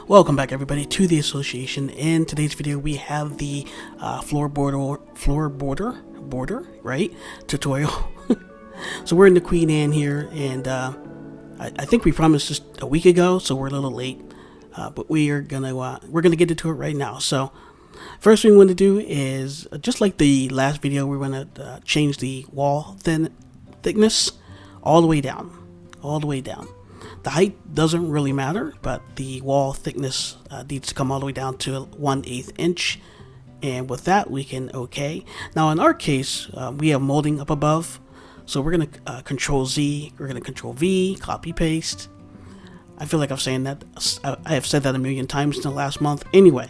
Welcome back everybody to the association. In today's video we have the floor border, right, tutorial. So we're in the Queen Anne here, and I think we promised this a week ago, so we're a little late, but we're gonna get into it right now. So first thing we want to do is, just like the last video, we're going to change the wall thickness all the way down. The height doesn't really matter, but the wall thickness needs to come all the way down to 1/8 inch. And with that, we can OK. Now, in our case, we have molding up above. So we're going to Control Z, we're going to Control V, copy paste. I feel like I'm saying that. I have said that a million times in the last month. Anyway,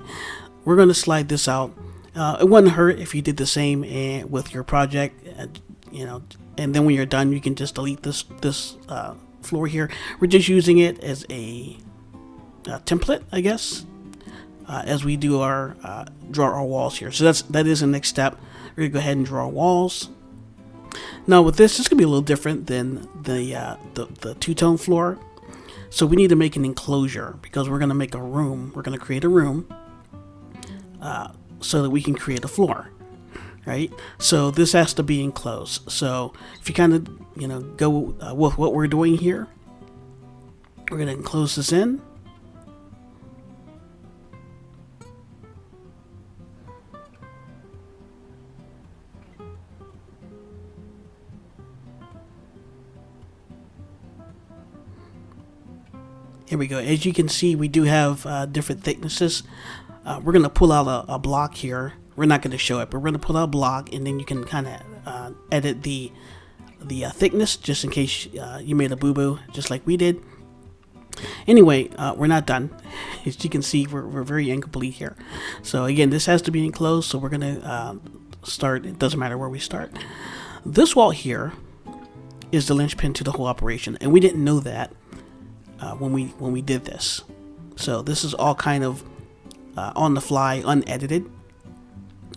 we're going to slide this out. It wouldn't hurt if you did the same with your project, and then when you're done, you can just delete this floor here. We're just using it as a template, I guess, as we do our draw our walls here. So that is the next step. We're gonna go ahead and draw our walls. Now with this, it's gonna be a little different than the two-tone floor. So we need to make an enclosure because we're gonna make a room. We're gonna create a room so that we can create a floor. Right, so this has to be enclosed. So if you kind of go with what we're doing here, we're going to enclose this in. Here we go. As you can see, we do have different thicknesses. We're going to pull out a block here. We're not going to show it, but we're going to pull out a block, and then you can kind of edit the thickness, just in case you made a boo-boo, just like we did. Anyway, we're not done. As you can see, we're very incomplete here. So again, this has to be enclosed, so we're going to start. It doesn't matter where we start. This wall here is the linchpin to the whole operation, and we didn't know that when we did this. So this is all kind of on the fly, unedited,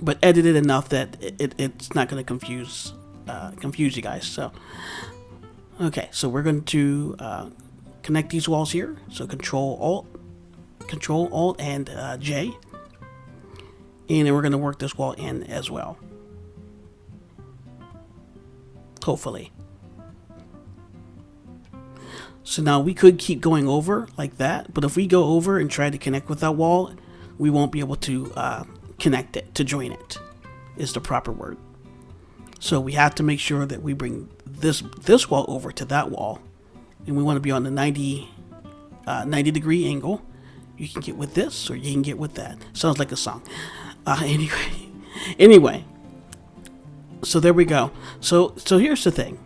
but edited enough that it's not going to confuse you guys. So okay, so we're going to connect these walls here. So Control Alt and J, and then we're going to work this wall in as well, hopefully. So now we could keep going over like that, but if we go over and try to connect with that wall, we won't be able to connect it, to join it is the proper word. So we have to make sure that we bring this wall over to that wall, and we want to be on the 90 degree angle. You can get with this, or you can get with that. Sounds like a song. Anyway, so there we go. So here's the thing.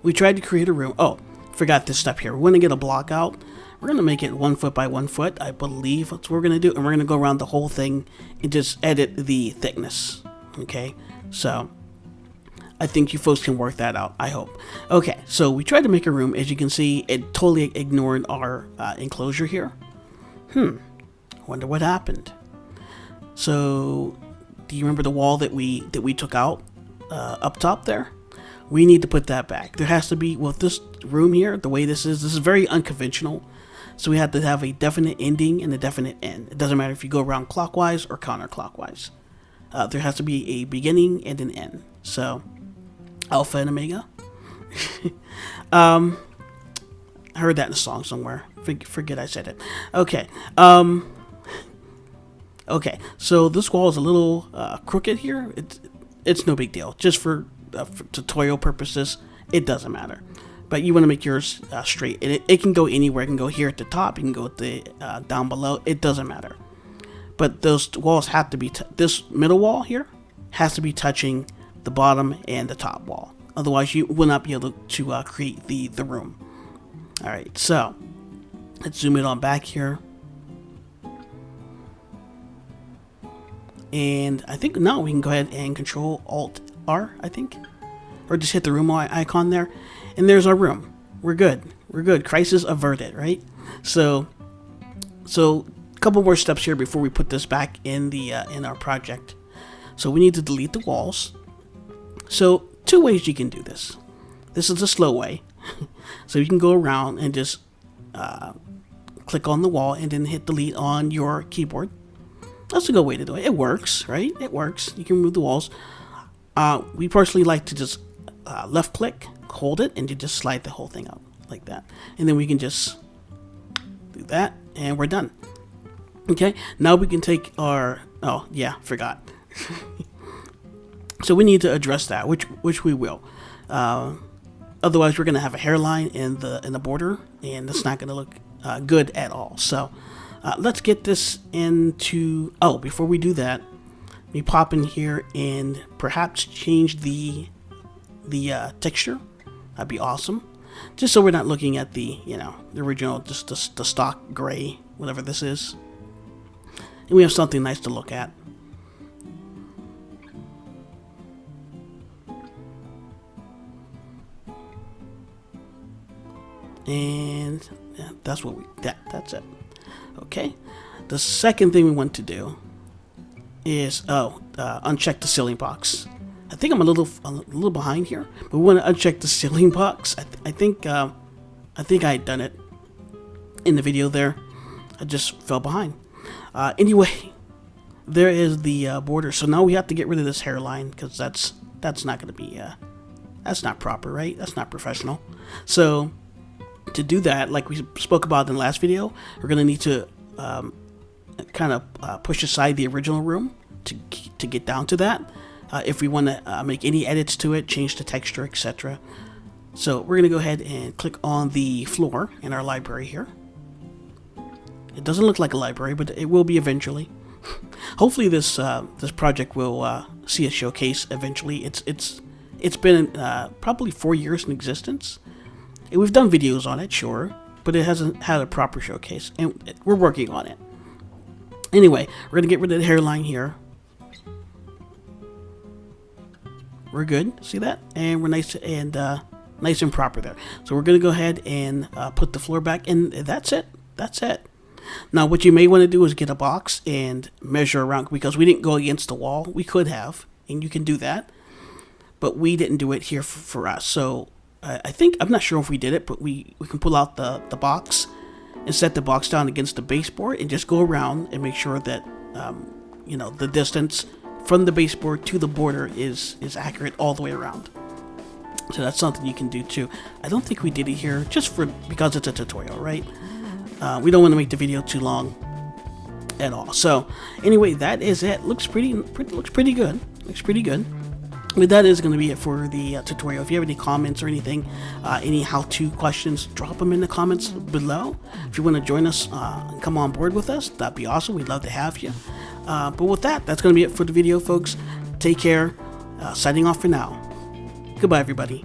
We tried to create a room. Oh, forgot this step here. We're going to get a block out. We're going to make it 1 foot by 1 foot. I believe that's what we're going to do. And we're going to go around the whole thing and just edit the thickness. Okay, so I think you folks can work that out, I hope. Okay, so we tried to make a room. As you can see, it totally ignored our enclosure here. Wonder what happened. So do you remember the wall that we took out up top there? We need to put that back. There has to be, with this room here, the way this is very unconventional. So we have to have a definite ending and a definite end. It doesn't matter if you go around clockwise or counterclockwise. There has to be a beginning and an end. So, Alpha and Omega. I heard that in a song somewhere. Forget I said it. Okay. Okay. So this wall is a little crooked here. It's no big deal. Just for tutorial purposes, it doesn't matter. But you want to make yours straight. It can go anywhere. It can go here at the top. You can go at the down below. It doesn't matter. But those walls have to be, this middle wall here has to be touching the bottom and the top wall. Otherwise, you will not be able to create the room. All right, so let's zoom it on back here. And I think now we can go ahead and Control Alt R, I think. Or just hit the room icon there. And there's our room. We're good. We're good. Crisis averted, right? So a couple more steps here before we put this back in in our project. So we need to delete the walls. So two ways you can do this. This is a slow way. So you can go around and just click on the wall and then hit delete on your keyboard. That's a good way to do it. It works, right? It works. You can remove the walls. We personally like to just left click, hold it, and you just slide the whole thing out like that. And then we can just do that, and we're done. Okay, now we can take our, oh yeah, forgot. So we need to address that, which we will. Otherwise, we're going to have a hairline in the border, and it's not going to look good at all. So let's get this into, oh, before we do that, let me pop in here and perhaps change the texture. That'd be awesome. Just so we're not looking at the original, just the stock gray, whatever this is. And we have something nice to look at. And yeah, that's it. Okay. The second thing we want to do is uncheck the ceiling box. I think I'm a little behind here, but we want to uncheck the ceiling box. I think I had done it in the video there. I just fell behind. Anyway, there is the border. So now we have to get rid of this hairline because that's not going to be that's not proper, right? That's not professional. So to do that, like we spoke about in the last video, we're going to need to kind of push aside the original room to get down to that. If we want to make any edits to it, change the texture, etc. So we're going to go ahead and click on the floor in our library here. It doesn't look like a library, but it will be eventually. Hopefully this project will see a showcase eventually. It's been probably 4 years in existence. We've done videos on it, sure, but it hasn't had a proper showcase, and we're working on it. Anyway, we're going to get rid of the hairline here. We're good, see that? And we're nice and proper there. So we're going to go ahead and put the floor back, and that's it. That's it. Now, what you may want to do is get a box and measure around, because we didn't go against the wall. We could have, and you can do that, but we didn't do it here for us. So I think, I'm not sure if we did it, but we can pull out the box and set the box down against the baseboard and just go around and make sure that the distance from the baseboard to the border is accurate all the way around. So that's something you can do too. I don't think we did it here because it's a tutorial, right? We don't want to make the video too long at all. So anyway, that is it. Looks pretty good. Looks pretty good. But that is going to be it for the tutorial. If you have any comments or anything, any how-to questions, drop them in the comments below. If you want to join us and come on board with us, that'd be awesome. We'd love to have you. But with that's going to be it for the video, folks. Take care. Signing off for now. Goodbye, everybody.